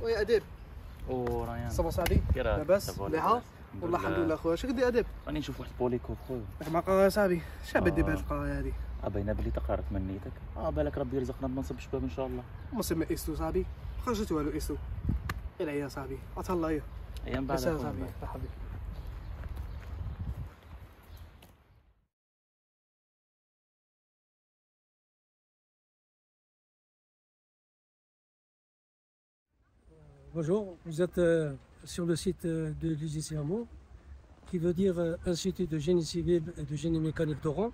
ويا اديب وريان صباح صاحبي كيراك؟ لاباس صباح مليحه لاباس. والله الحمد لله خويا. شو قدي اديب؟ راني نشوف واحد بوليكو خويا. مع قرايه صاحبي شا بدي بهاد القرايه هادي. باينه بلي تقارت من نيتك. بالك ربي يرزقنا بمنصب شباب ان شاء الله. مصيب ما ايستو صاحبي خرجت والو ايستو. العيا صاحبي عطا يا ايام بعد صاحبي مرحبا. Bonjour, vous êtes sur le site de l'UGCAMO, qui veut dire Institut de génie civil et de génie mécanique d'Oran.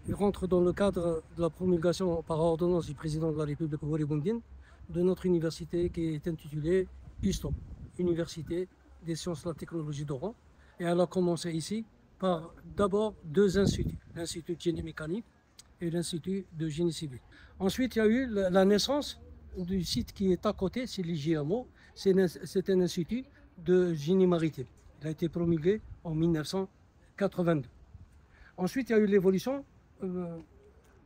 Il rentre dans le cadre de la promulgation par ordonnance du président de la République Houari Boumediene de notre université qui est intitulée USTOM, Université des sciences et de la technologie d'Oran. Et elle a commencé ici par d'abord deux instituts, l'Institut de génie mécanique et l'Institut de génie civil. Ensuite, il y a eu la naissance du site qui est à côté, c'est l'IGMO, c'est un institut de génie maritime. Il a été promulgué en 1982. Ensuite, il y a eu l'évolution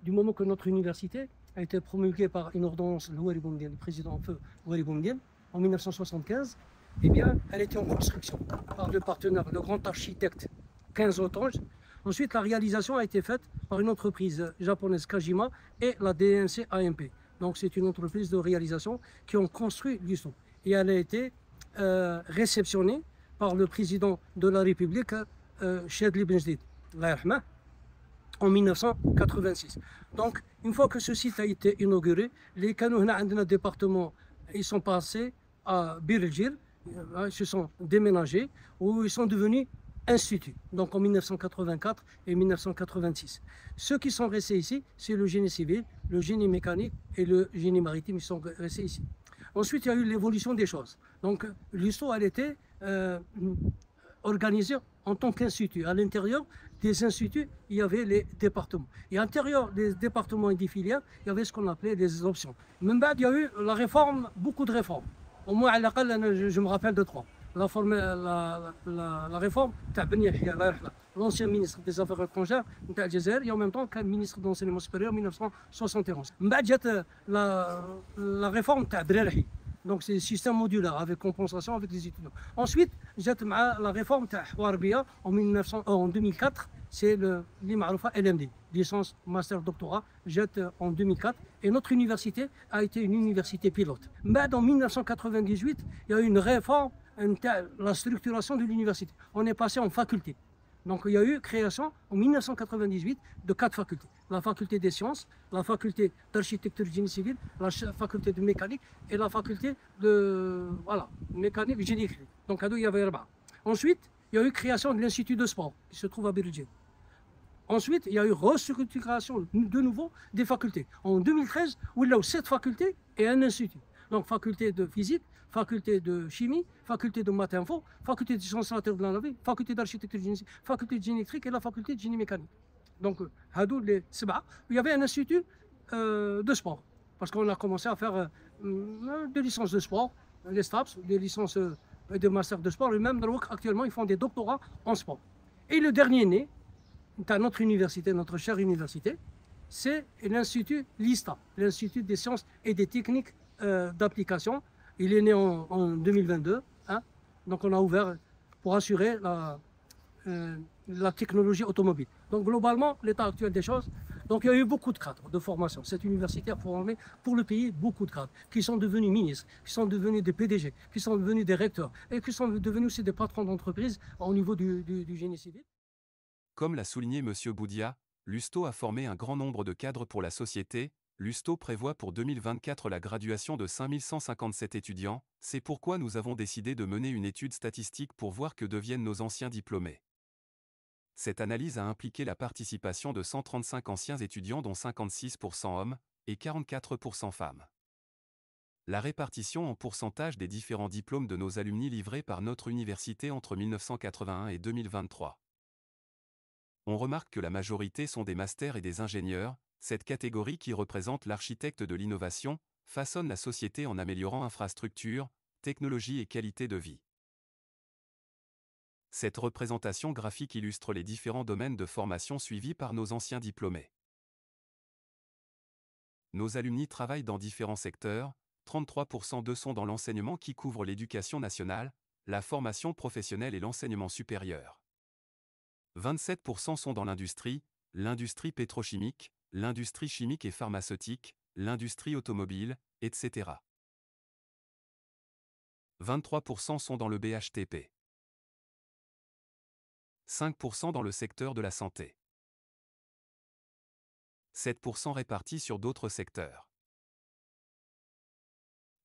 du moment que notre université a été promulguée par une ordonnance de Houari Boumediene, le président feu Houari Boumediene, en 1975. Eh bien, elle était en construction par le partenaire, le grand architecte 15 Otange. Ensuite, la réalisation a été faite par une entreprise japonaise Kajima et la DNC AMP. Donc c'est une entreprise de réalisation qui ont construit l'USTOM. Et elle a été réceptionnée par le président de la République, Chadli Benjdid, en 1986. Donc une fois que ce site a été inauguré, les canaux dans département, ils sont passés à Bir el-Jil, ils se sont déménagés, où ils sont devenus instituts, donc en 1984 et 1986. Ceux qui sont restés ici, c'est le génie civil, le génie mécanique et le génie maritime, ils sont restés ici. Ensuite, il y a eu l'évolution des choses. Donc, l'USTO, elle était organisée en tant qu'institut. À l'intérieur des instituts, il y avait les départements. Et à l'intérieur des départements et des filières, il y avait ce qu'on appelait les options. Même il y a eu la réforme, beaucoup de réformes. Au moins, à l'aqal, je me rappelle de trois. La réforme تاع بن يحيى الله يرحمه, l'ancien ministre des Affaires étrangères نتاع الجزائر, et en même temps كان ministre de l'enseignement supérieur en 1971. من بعد جات la réforme تاع برارحي, donc c'est le système modulaire avec compensation avec les étudiants. Ensuite جات مع la réforme تاع حواربيه en 2004, c'est اللي معروفه LMD, licence master doctorat, jette en 2004, et notre université a été une université pilote. Mais en 1998, il y a eu une réforme, la structuration de l'université. On est passé en faculté. Donc il y a eu création en 1998 de 4 facultés. La faculté des sciences, la faculté d'architecture génie civil, la faculté de mécanique et la faculté de mécanique génie électrique. Donc il y avait 4. Ensuite, il y a eu création de l'institut de sport qui se trouve à Bir el-Jil. Ensuite, il y a eu restructuration de nouveau des facultés. En 2013, où il y a eu 7 facultés et un institut. Donc faculté de physique, faculté de chimie, faculté de maths info, faculté de sciences naturelles de la navire, faculté d'architecture génie, faculté de génie électrique et la faculté de génie mécanique. Donc, il y avait un institut de sport. Parce qu'on a commencé à faire des licences de sport, les STAPS, des licences de master de sport, et même actuellement, ils font des doctorats en sport. Et le dernier né, dans notre université, notre chère université, c'est l'Institut LISTA, l'Institut des sciences et des techniques d'application. Il est né en 2022, hein? Donc on a ouvert pour assurer la technologie automobile. Donc globalement, l'état actuel des choses, donc il y a eu beaucoup de cadres de formation. Cette université a formé pour le pays beaucoup de cadres qui sont devenus ministres, qui sont devenus des PDG, qui sont devenus des recteurs et qui sont devenus aussi des patrons d'entreprise au niveau du génie civil. Comme l'a souligné M. Boudia, l'USTO a formé un grand nombre de cadres pour la société. L'USTO prévoit pour 2024 la graduation de 5157 étudiants, c'est pourquoi nous avons décidé de mener une étude statistique pour voir que deviennent nos anciens diplômés. Cette analyse a impliqué la participation de 135 anciens étudiants dont 56% hommes et 44% femmes. La répartition en pourcentage des différents diplômes de nos alumni livrés par notre université entre 1981 et 2023. On remarque que la majorité sont des masters et des ingénieurs. Cette catégorie qui représente l'architecte de l'innovation, façonne la société en améliorant infrastructures, technologies et qualité de vie. Cette représentation graphique illustre les différents domaines de formation suivis par nos anciens diplômés. Nos alumni travaillent dans différents secteurs, 33% d'eux sont dans l'enseignement qui couvre l'éducation nationale, la formation professionnelle et l'enseignement supérieur. 27% sont dans l'industrie pétrochimique, l'industrie chimique et pharmaceutique, l'industrie automobile, etc. 23% sont dans le BHTP. 5% dans le secteur de la santé. 7% répartis sur d'autres secteurs.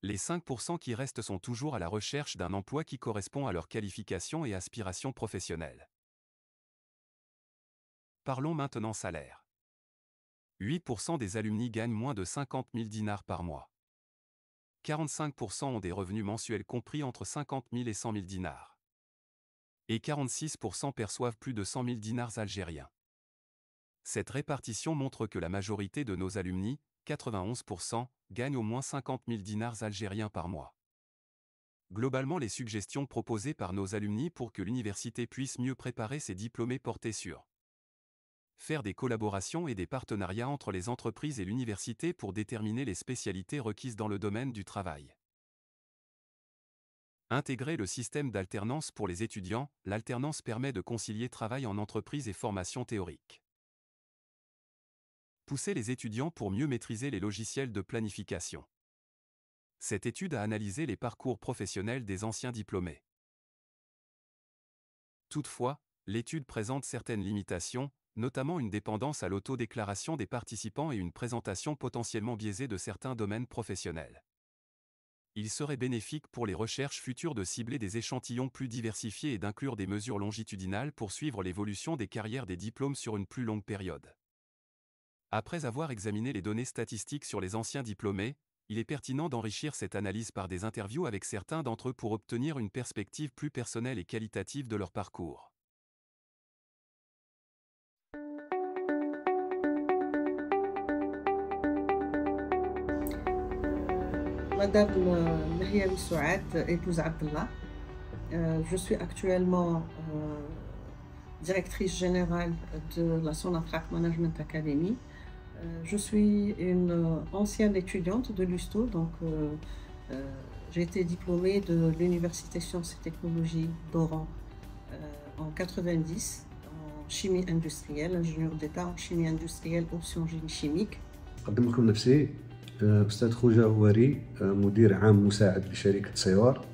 Les 5% qui restent sont toujours à la recherche d'un emploi qui correspond à leurs qualifications et aspirations professionnelles. Parlons maintenant salaire. 8% des alumni gagnent moins de 50 000 dinars par mois. 45% ont des revenus mensuels compris entre 50 000 et 100 000 dinars. Et 46% perçoivent plus de 100 000 dinars algériens. Cette répartition montre que la majorité de nos alumni, 91%, gagnent au moins 50 000 dinars algériens par mois. Globalement, les suggestions proposées par nos alumni pour que l'université puisse mieux préparer ses diplômés portaient sur faire des collaborations et des partenariats entre les entreprises et l'université pour déterminer les spécialités requises dans le domaine du travail. Intégrer le système d'alternance pour les étudiants, l'alternance permet de concilier travail en entreprise et formation théorique. Pousser les étudiants pour mieux maîtriser les logiciels de planification. Cette étude a analysé les parcours professionnels des anciens diplômés. Toutefois, l'étude présente certaines limitations, notamment une dépendance à l'autodéclaration des participants et une présentation potentiellement biaisée de certains domaines professionnels. Il serait bénéfique pour les recherches futures de cibler des échantillons plus diversifiés et d'inclure des mesures longitudinales pour suivre l'évolution des carrières des diplômes sur une plus longue période. Après avoir examiné les données statistiques sur les anciens diplômés, il est pertinent d'enrichir cette analyse par des interviews avec certains d'entre eux pour obtenir une perspective plus personnelle et qualitative de leur parcours. Madame Mahiaoui Souad, épouse Abdallah. Je suis actuellement directrice générale de la Sonatrach Management Academy. Je suis une ancienne étudiante de l'USTO, donc j'ai été diplômée de l'Université Sciences et Technologies d'Oran en 90 en chimie industrielle, ingénieur d'État en chimie industrielle, option génie chimique. أقدم لكم نفسي أستاذ خوجة هواري، مدير عام مساعد لشركة سيوار،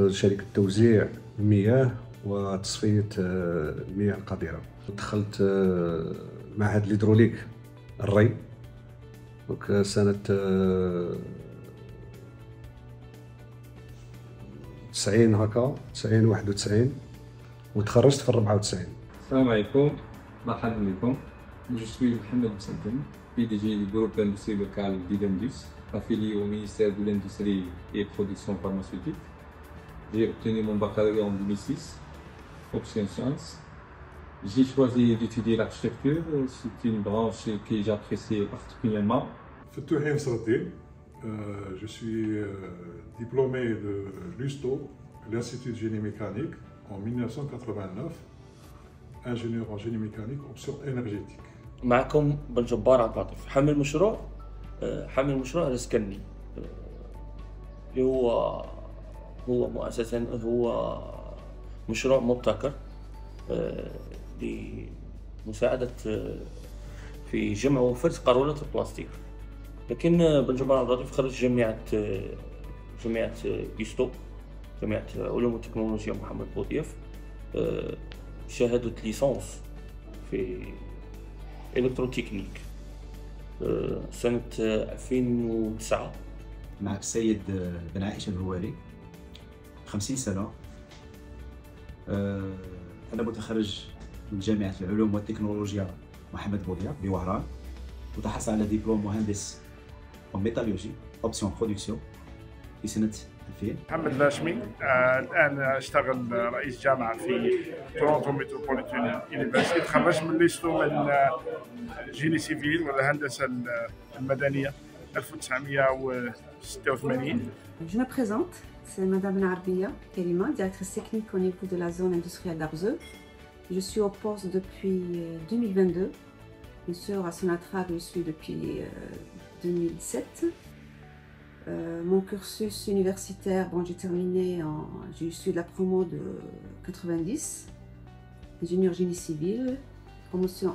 شركة توزيع المياه وتصفية المياه القذرة. دخلت معهد الهيدروليك الري سنة 90 هكا 90 91 وتخرجت في 94. السلام عليكم، مرحبا بكم. Je suis Mohamed Msenten, PDG du groupe d'industrie locale d'Idendus, affilié au ministère de l'Industrie et Production pharmaceutique. J'ai obtenu mon baccalauréat en 2006, option sciences. J'ai choisi d'étudier l'architecture, c'est une branche que j'apprécie particulièrement. Fetouhi Msraddin, je suis diplômé de l'USTO, l'Institut de génie mécanique, en 1989, ingénieur en génie mécanique, option énergétique. معكم بن جبار عبد اللطيف، حامل مشروع رزقني اللي هو مؤسسا هو مشروع مبتكر لمساعدة في جمع وفرز قارورة البلاستيك. لكن بن جبار عبد اللطيف خرج جامعة يوستو، جامعة علوم والتكنولوجيا محمد بوطيف، شهادة ليسانس في إلكتروتكنيك سنة 2009 مع السيد بن عائشة الهواري 50 سنة. أنا متخرج من جامعة العلوم والتكنولوجيا محمد بوطيف بوهران، وتحصل على دبلوم مهندس ميتالورجي أوبسيون برودكسيون في سنة 2000. محمد الهاشمي، الآن أشتغل رئيس جامعة في تورونتو متروبوليتان يونيفرسيتي. تخرجت من ليستو من جيني سيفيل والهندسة المدنية 1986. Je me présente, c'est Madame Narbia Kerima, directrice technique au niveau de la zone industrielle d'Arzeu. Je suis au poste depuis 2022. Bien sûr, à Sonatrach, je suis depuis 2007. Mon cursus universitaire, bon, j'ai terminé, j'ai suis de la promo de 90, ingénieur génie civil, promotion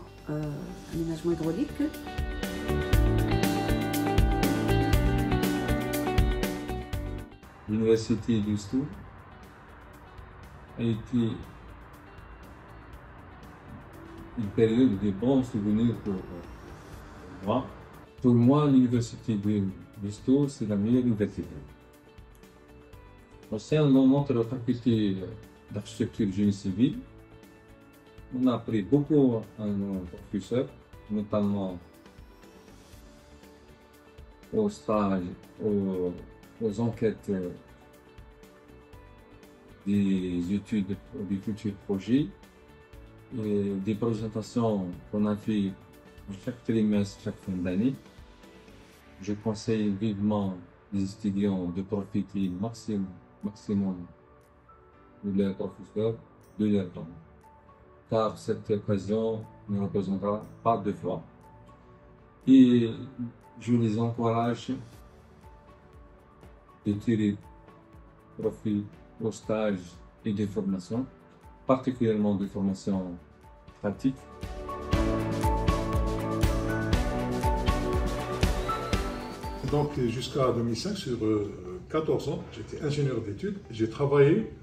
aménagement hydraulique. L'université d'Usto a été une période de bons souvenirs pour moi. Pour moi, l'université d'Usto, c'est la meilleure université. Au sein de notre faculté d'architecture génie civil, on a appris beaucoup à nos professeurs, notamment aux stages, aux enquêtes des études, des futurs projets, et des présentations qu'on a fait chaque trimestre, chaque fin d'année. Je conseille vivement les étudiants de profiter maximum de leurs professeurs, de leur temps, car cette occasion ne représentera pas deux fois. Et je les encourage de tirer profit aux stages et des formations, particulièrement des formations pratiques. Donc jusqu'à 2005, sur 14 ans, j'étais ingénieur d'études. J'ai travaillé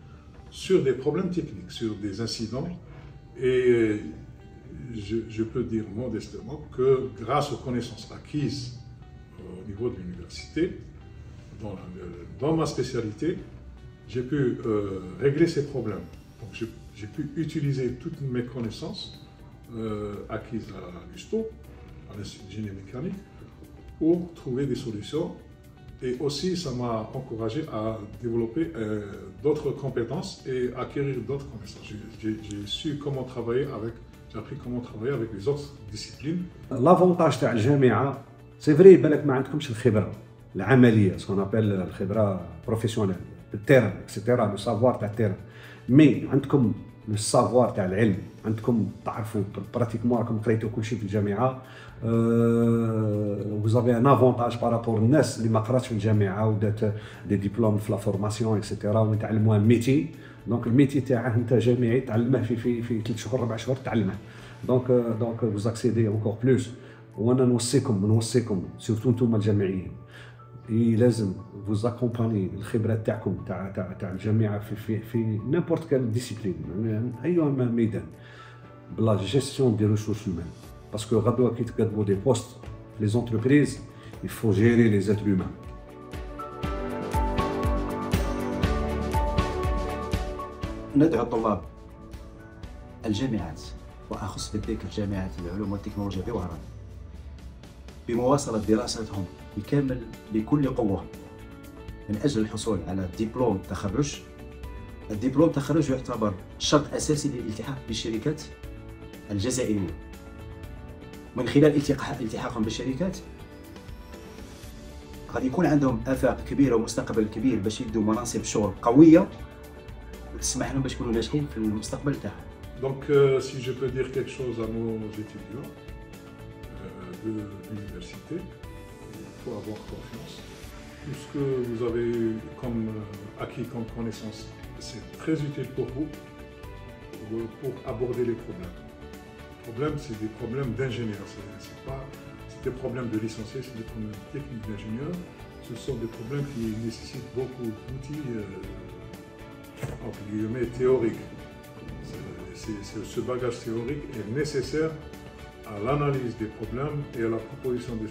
sur des problèmes techniques, sur des incidents. Et je peux dire modestement que grâce aux connaissances acquises au niveau de l'université, dans ma spécialité, j'ai pu régler ces problèmes. Donc j'ai pu utiliser toutes mes connaissances acquises à l'USTO, à l'Institut de génie mécanique, pour trouver des solutions. Et aussi, ça m'a encouragé à développer d'autres compétences et acquérir d'autres connaissances. J'ai su comment travailler avec, j'ai appris comment travailler avec les autres disciplines. L'avantage تاع الجامعة سي فري بالك ما عندكمش الخبرة العملية سكون ابل الخبرة بروفيسيونيل التيرن اكسيتيرا لو سافوار تاع التيرن مي عندكم السافوار تاع العلم عندكم تعرفوا براتيكمون راكم قريتوا كلشي في الجامعة vous avez un avantage par rapport الناس اللي ما قراتش في الجامعة ودات دي ديبلوم في لا فورماسيون اكسيتيرا ويتعلموها ميتي دونك الميتي تاعه انت جامعي تعلمه في 3 شهور 4 شهور تعلمه دونك vous accédez encore plus وانا نوصيكم سورتو نتوما الجامعيين لازم vous accompagner الخبرات تاعكم تاع الجامعه في n'importe quelle discipline ايوا ميدان بلا جيستيون دي ريسورس هيومان باسكو غدوه كي تقدموا دي بوست لي زونتربريز il faut gérer les êtres humains. ندعو الطلاب الجامعات واخص بتلك الجامعات العلوم والتكنولوجيا بوهران بمواصله دراستهم بكل قوه من اجل الحصول على دبلوم تخرج. الدبلوم تخرج يعتبر شرط اساسي للالتحاق بالشركات الجزائريه. من خلال التحاقهم بالشركات غادي يكون عندهم افاق كبيره ومستقبل كبير باش يبدوا مناصب شغل قويه وتسمح لهم باش يكونوا ناجحين في المستقبل تاعهم. Donc si je peux dire quelque chose à nos étudiants de l'université, il faut avoir confiance. Tout ce que vous avez acquis comme connaissance, c'est très utile pour vous pour aborder les problèmes. Les problèmes, c'est des problèmes d'ingénieurs, c'est des problèmes de licenciés, c'est des problèmes techniques d'ingénieurs. Ce sont des problèmes qui nécessitent beaucoup d'outils entre guillemets théoriques. Ce bagage théorique est nécessaire à l'analyse des problèmes et à la proposition des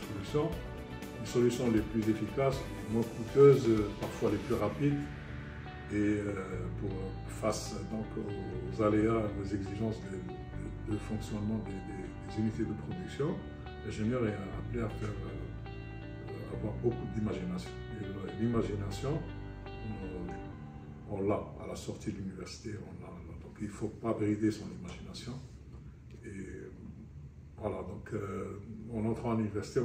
solutions les plus efficaces, les moins coûteuses, parfois les plus rapides, et face donc aux aléas, aux exigences de fonctionnement des unités de production. L'ingénieur est appelé à avoir beaucoup d'imagination. Et l'imagination, on l'a à la sortie de l'université, donc il ne faut pas brider son imagination. Et voilà, donc en entrant à l'université,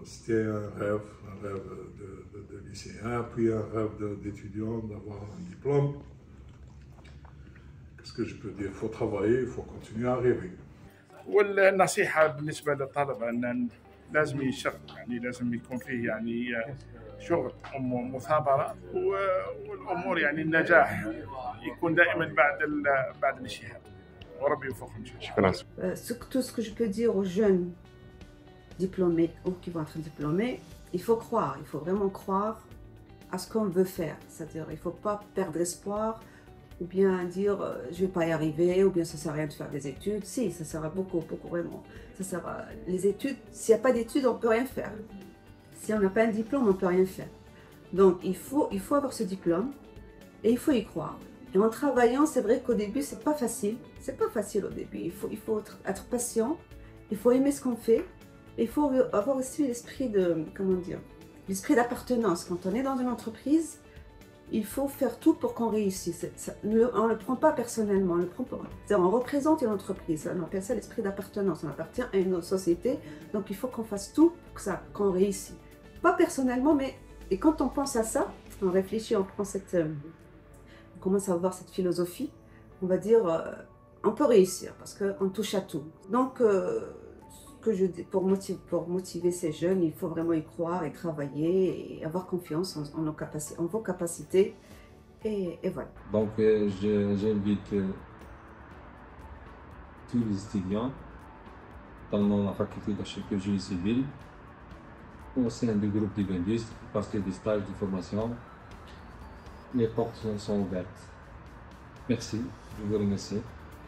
c'était un rêve de lycéen, puis un rêve d'étudiant, d'avoir un diplôme. Qu'est-ce que je peux dire? Il faut travailler, il faut continuer à rêver. والنصيحة بالنسبة للطلبة أن لازم يشتغل، يعني لازم يكون فيه يعني شغل ومثابرة، والأمور يعني النجاح يكون دائما بعد الاجتهاد، وربي يوفقهم إن شاء الله. شكرا. Tout ce que je peux dire aux jeunes diplômés ou qui vont être diplômés, il faut croire, il faut vraiment croire à ce qu'on veut faire. C'est-à-dire, il ne faut pas perdre espoir ou bien dire je ne vais pas y arriver, ou bien ça ne sert à rien de faire des études. Si, ça sert à beaucoup, vraiment. Ça sert à... Les études, s'il n'y a pas d'études, on ne peut rien faire. Si on n'a pas un diplôme, on ne peut rien faire. Donc, il faut avoir ce diplôme et il faut y croire. Et en travaillant, c'est vrai qu'au début, c'est pas facile. C'est pas facile au début. Il faut être patient, il faut aimer ce qu'on fait. Il faut avoir aussi l'esprit de, comment dire, l'esprit d'appartenance. Quand on est dans une entreprise, il faut faire tout pour qu'on réussisse. On ne le prend pas personnellement, on représente une entreprise. On appelle ça l'esprit d'appartenance. On appartient à une société, donc il faut qu'on fasse tout pour qu'on réussisse. Pas personnellement, mais et quand on pense à ça, on réfléchit, on commence à avoir cette philosophie, on va dire, on peut réussir parce qu'on touche à tout. Donc, pour motiver ces jeunes, il faut vraiment y croire et travailler et avoir confiance en vos capacités. Et voilà. Donc, j'invite tous les étudiants dans la faculté d'architecture génie civil au sein du groupe Divendus parce que des stages de formation, les portes sont ouvertes. Merci, je vous remercie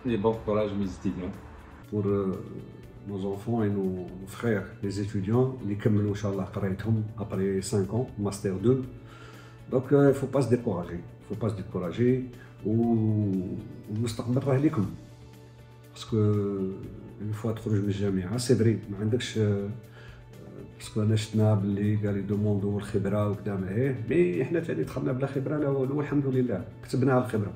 et bon courage mes étudiants. Pour nos enfants et nos frères, les étudiants, les كملوا إن شاء الله قرايتهم après 5 ans, master 2. Donc il ne faut pas se décourager. Il ne faut pas se décourager. والمستقبل راه ليكم. Parce que une fois تخرج من الجامعة c'est vrai ما عندكش باسكو انا شفنا باللي قال يدوموندو الخبره وكذا مي حنا ثاني دخلنا بلا خبره لا والو والحمد لله كسبناها الخبره.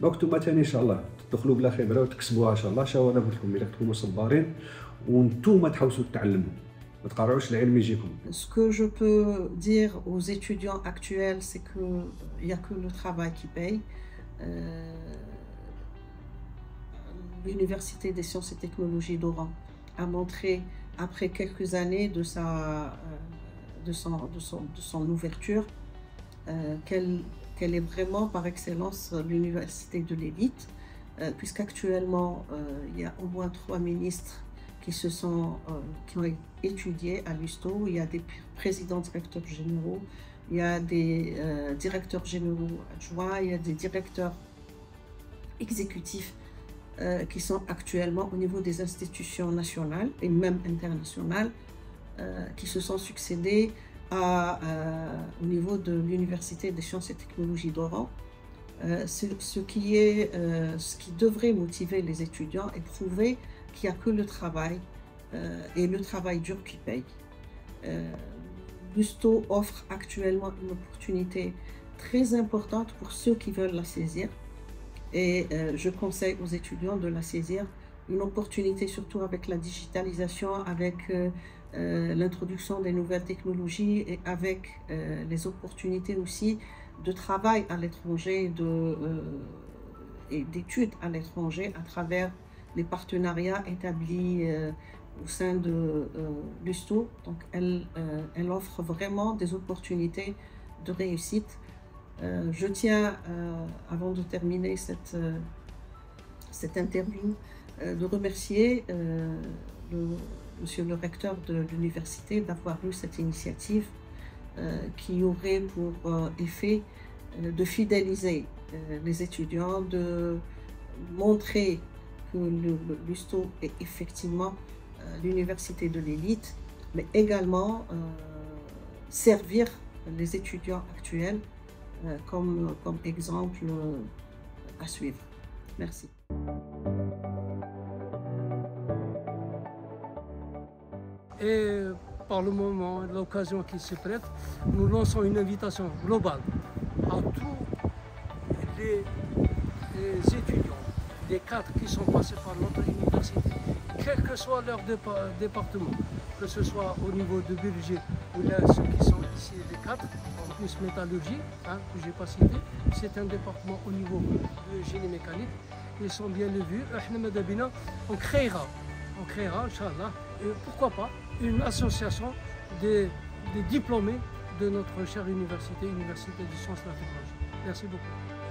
دونك نتوما ثاني ان شاء الله تدخلوا بلا خبره وتكسبوها ان شاء الله. شاو انا قلت لكم الا تكونوا صبارين وانتوما تحوسوا تتعلموا ما تقرعوش العلم يجيكم. Ce que je peux dire aux étudiants actuels, c'est que il y a que le travail qui paye. L'Université des sciences et technologies d'Oran a montré après quelques années de son ouverture, qu'elle est vraiment par excellence l'université de l'élite, puisqu'actuellement il y a au moins 3 ministres qui ont étudié à l'USTO. Il y a des présidents directeurs généraux, il y a des directeurs généraux adjoints, il y a des directeurs exécutifs qui sont actuellement au niveau des institutions nationales et même internationales qui se sont succédés au niveau de l'Université des sciences et technologies d'Oran. Ce qui devrait motiver les étudiants et prouver qu'il n'y a que le travail et le travail dur qui paye. l'USTO offre actuellement une opportunité très importante pour ceux qui veulent la saisir. Et je conseille aux étudiants de la saisir, une opportunité surtout avec la digitalisation, avec l'introduction des nouvelles technologies et avec les opportunités aussi de travail à l'étranger et d'études à l'étranger à travers les partenariats établis au sein de l'USTO. Donc elle offre vraiment des opportunités de réussite. Je tiens, avant de terminer cette interview, de remercier monsieur le recteur de l'université d'avoir eu cette initiative qui aurait pour effet de fidéliser les étudiants, de montrer que l'USTO est effectivement l'université de l'élite, mais également servir les étudiants actuels comme exemple à suivre. Merci. Et par le moment, l'occasion qui se prête, nous lançons une invitation globale à tous les étudiants, les cadres qui sont passés par notre université, quel que soit leur département, que ce soit au niveau de Belgique ou là ceux qui sont ici, les cadres, en plus métallurgie, que je n'ai pas cité, c'est un département au niveau de génie mécanique, ils sont bien vus. On créera, Inch'Allah, et pourquoi pas une association des diplômés de notre chère université, Université des sciences de la technologie. Merci beaucoup.